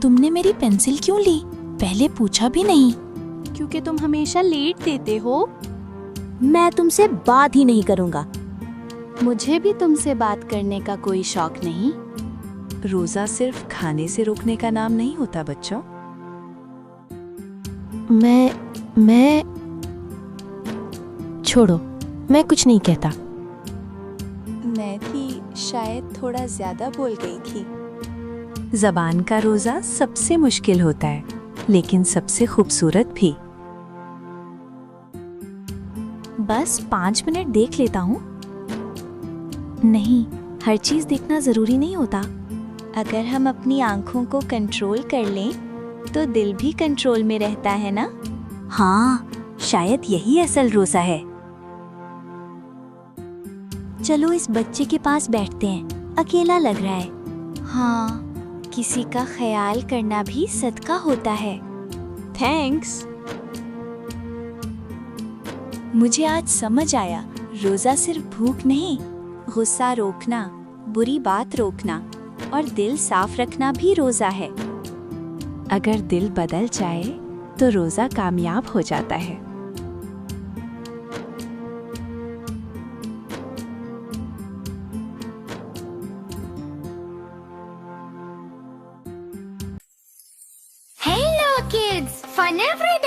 तुमने मेरी पेंसिल क्यों ली? पहले पूछा भी नहीं। क्योंकि तुम हमेशा लेट देते हो। मैं तुमसे बात ही नहीं करूँगा। मुझे भी तुमसे बात करने का कोई शौक नहीं। रोजा सिर्फ खाने से रोकने का नाम नहीं होता बच्चों। मैं छोड़ो, मैं कुछ नहीं कहता। मैं भी शायद थोड़ा ज्यादा बोल गई थी। जबान का रोजा सबसे मुश्किल होता है, लेकिन सबसे खूबसूरत भी। बस 5 मिनट देख लेता हूँ। नहीं, हर चीज देखना जरूरी नहीं होता। अगर हम अपनी आंखों को कंट्रोल कर लें तो दिल भी कंट्रोल में रहता है ना। हाँ, शायद यही असल रोजा है। चलो इस बच्चे के पास बैठते हैं, अकेला लग रहा है। हाँ, किसी का ख्याल करना भी सदका होता है। थैंक्स। मुझे आज समझ आया, रोजा सिर्फ भूख नहीं, गुस्सा रोकना, बुरी बात रोकना और दिल साफ रखना भी रोजा है। अगर दिल बदल जाए तो रोजा कामयाब हो जाता है। Hello kids, fun every day.